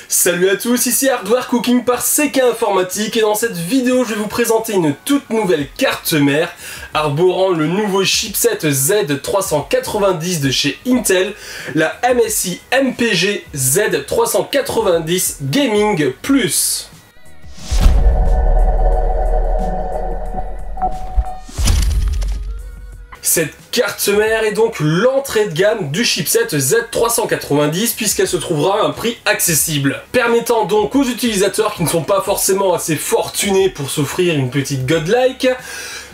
Salut à tous, ici Hardware Cooking par CK Informatique et dans cette vidéo je vais vous présenter une toute nouvelle carte mère arborant le nouveau chipset Z390 de chez Intel, la MSI MPG Z390 Gaming Plus. Cette carte mère est donc l'entrée de gamme du chipset Z390 puisqu'elle se trouvera à un prix accessible, permettant donc aux utilisateurs qui ne sont pas forcément assez fortunés pour s'offrir une petite godlike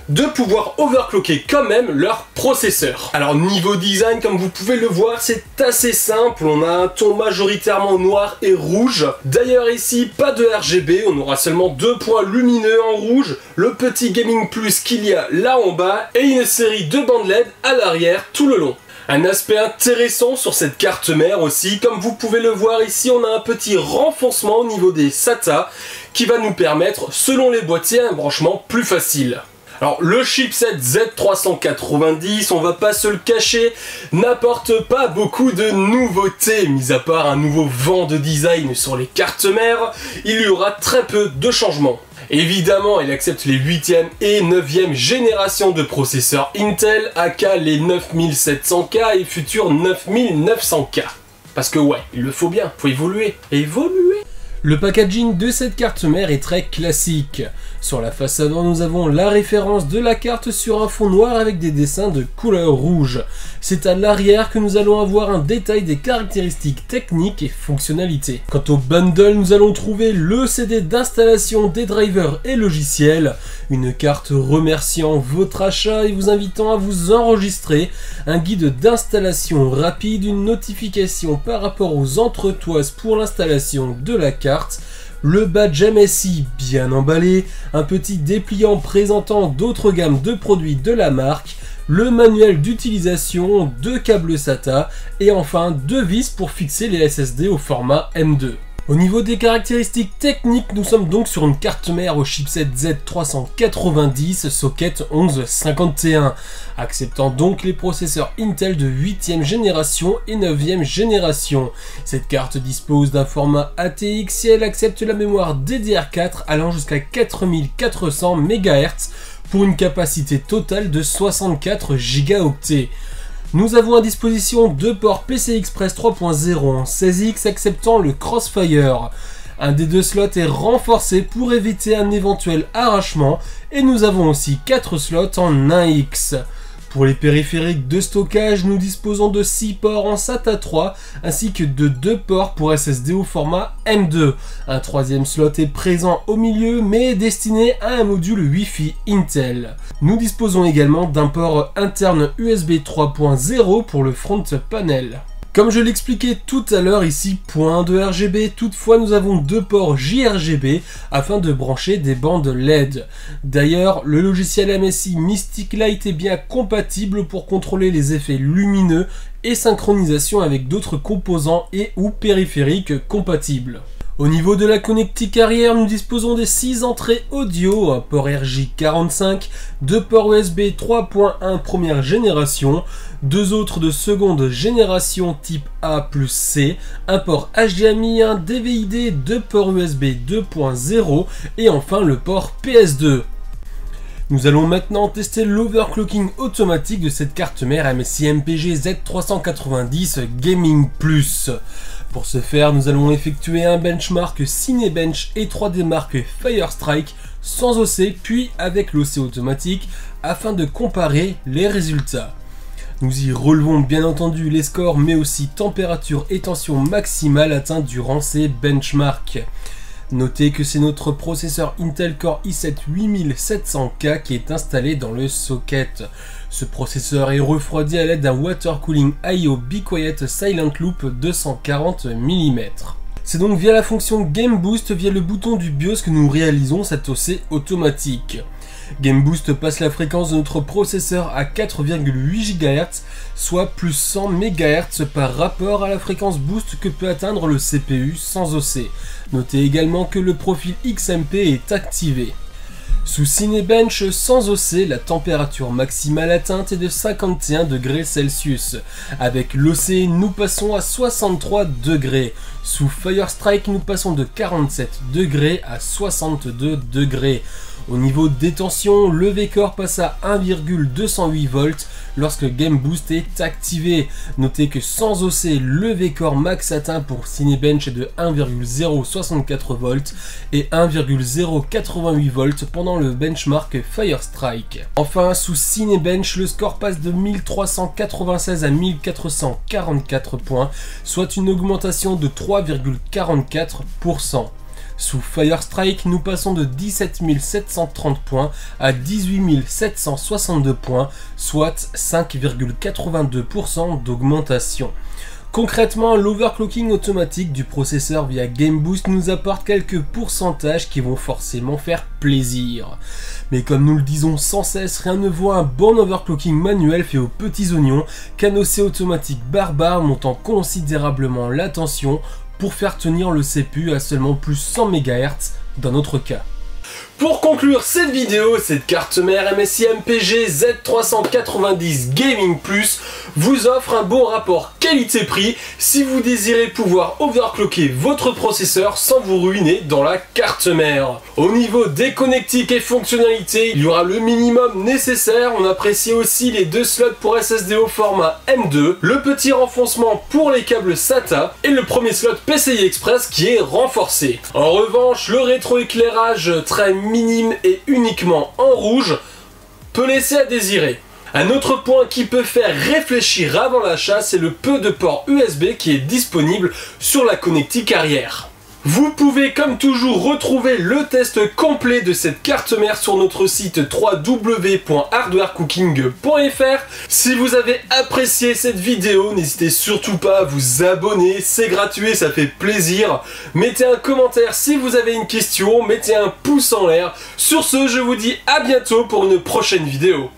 de pouvoir overclocker quand même leur processeur. Alors niveau design, comme vous pouvez le voir, c'est assez simple, on a un ton majoritairement noir et rouge. D'ailleurs ici, pas de RGB, on aura seulement deux points lumineux en rouge, le petit Gaming Plus qu'il y a là en bas, et une série de bandes LED à l'arrière tout le long. Un aspect intéressant sur cette carte mère aussi, comme vous pouvez le voir ici, on a un petit renfoncement au niveau des SATA qui va nous permettre, selon les boîtiers, un branchement plus facile. Alors le chipset Z390, on va pas se le cacher, n'apporte pas beaucoup de nouveautés, mis à part un nouveau vent de design sur les cartes mères, il y aura très peu de changements. Évidemment, il accepte les 8e et 9e générations de processeurs Intel, aka les 9700K et futurs 9900K. Parce que ouais, il le faut bien, faut évoluer. Le packaging de cette carte mère est très classique. Sur la face avant, nous avons la référence de la carte sur un fond noir avec des dessins de couleur rouge. C'est à l'arrière que nous allons avoir un détail des caractéristiques techniques et fonctionnalités. Quant au bundle, nous allons trouver le CD d'installation des drivers et logiciels, une carte remerciant votre achat et vous invitant à vous enregistrer, un guide d'installation rapide, une notification par rapport aux entretoises pour l'installation de la carte, le badge MSI bien emballé, un petit dépliant présentant d'autres gammes de produits de la marque, le manuel d'utilisation, deux câbles SATA et enfin deux vis pour fixer les SSD au format M2. Au niveau des caractéristiques techniques, nous sommes donc sur une carte mère au chipset Z390 socket 1151, acceptant donc les processeurs Intel de 8e génération et 9e génération. Cette carte dispose d'un format ATX et elle accepte la mémoire DDR4 allant jusqu'à 4400 MHz pour une capacité totale de 64 Go. Nous avons à disposition deux ports PCI Express 3.0 en 16X acceptant le Crossfire. Un des deux slots est renforcé pour éviter un éventuel arrachement et nous avons aussi 4 slots en 1X. Pour les périphériques de stockage, nous disposons de 6 ports en SATA 3 ainsi que de 2 ports pour SSD au format M2. Un troisième slot est présent au milieu mais est destiné à un module Wi-Fi Intel. Nous disposons également d'un port interne USB 3.0 pour le front panel. Comme je l'expliquais tout à l'heure ici, point de RGB, toutefois nous avons deux ports JRGB afin de brancher des bandes LED. D'ailleurs, le logiciel MSI Mystic Light est bien compatible pour contrôler les effets lumineux et synchronisation avec d'autres composants et ou périphériques compatibles. Au niveau de la connectique arrière, nous disposons des 6 entrées audio, un port RJ45, deux ports USB 3.1 première génération, deux autres de seconde génération type A plus C, un port HDMI, un DVI-D, deux ports USB 2.0 et enfin le port PS2. Nous allons maintenant tester l'overclocking automatique de cette carte mère MSI MPG Z390 Gaming Plus. Pour ce faire, nous allons effectuer un benchmark Cinebench et 3D Mark Firestrike sans OC puis avec l'OC automatique afin de comparer les résultats. Nous y relevons bien entendu les scores mais aussi température et tension maximale atteints durant ces benchmarks. Notez que c'est notre processeur Intel Core i7 8700K qui est installé dans le socket. Ce processeur est refroidi à l'aide d'un Water Cooling I/O Be Quiet Silent Loop 240 mm. C'est donc via la fonction Game Boost, via le bouton du BIOS que nous réalisons cet OC automatique. Game Boost passe la fréquence de notre processeur à 4,8 GHz, soit plus 100 MHz par rapport à la fréquence boost que peut atteindre le CPU sans OC. Notez également que le profil XMP est activé. Sous Cinebench sans OC, la température maximale atteinte est de 51 degrés Celsius. Avec l'OC, nous passons à 63 degrés. Sous Firestrike, nous passons de 47 degrés à 62 degrés. Au niveau détention, le V-Core passe à 1,208 volts lorsque Game Boost est activé. Notez que sans OC, le V-Core max atteint pour Cinebench est de 1,064 volts et 1,088 volts pendant le benchmark Firestrike. Enfin, sous Cinebench, le score passe de 1396 à 1444 points, soit une augmentation de 3,44%. Sous Firestrike, nous passons de 17 730 points à 18 762 points, soit 5,82% d'augmentation. Concrètement, l'overclocking automatique du processeur via Game Boost nous apporte quelques pourcentages qui vont forcément faire plaisir. Mais comme nous le disons sans cesse, rien ne vaut un bon overclocking manuel fait aux petits oignons qu'un OC automatique barbare montant considérablement la tension pour faire tenir le CPU à seulement plus 100 MHz dans notre cas. Pour conclure cette vidéo, cette carte mère MSI MPG Z390 Gaming Plus vous offre un bon rapport qualité-prix si vous désirez pouvoir overclocker votre processeur sans vous ruiner dans la carte mère. Au niveau des connectiques et fonctionnalités, il y aura le minimum nécessaire. On apprécie aussi les 2 slots pour SSD au format M2, le petit renfoncement pour les câbles SATA et le premier slot PCI Express qui est renforcé. En revanche, le rétroéclairage très minime et uniquement en rouge peut laisser à désirer. Un autre point qui peut faire réfléchir avant l'achat, c'est le peu de ports USB qui est disponible sur la connectique arrière. Vous pouvez comme toujours retrouver le test complet de cette carte mère sur notre site www.hardwarecooking.fr. Si vous avez apprécié cette vidéo, n'hésitez surtout pas à vous abonner, c'est gratuit, ça fait plaisir. Mettez un commentaire si vous avez une question, mettez un pouce en l'air. Sur ce, je vous dis à bientôt pour une prochaine vidéo.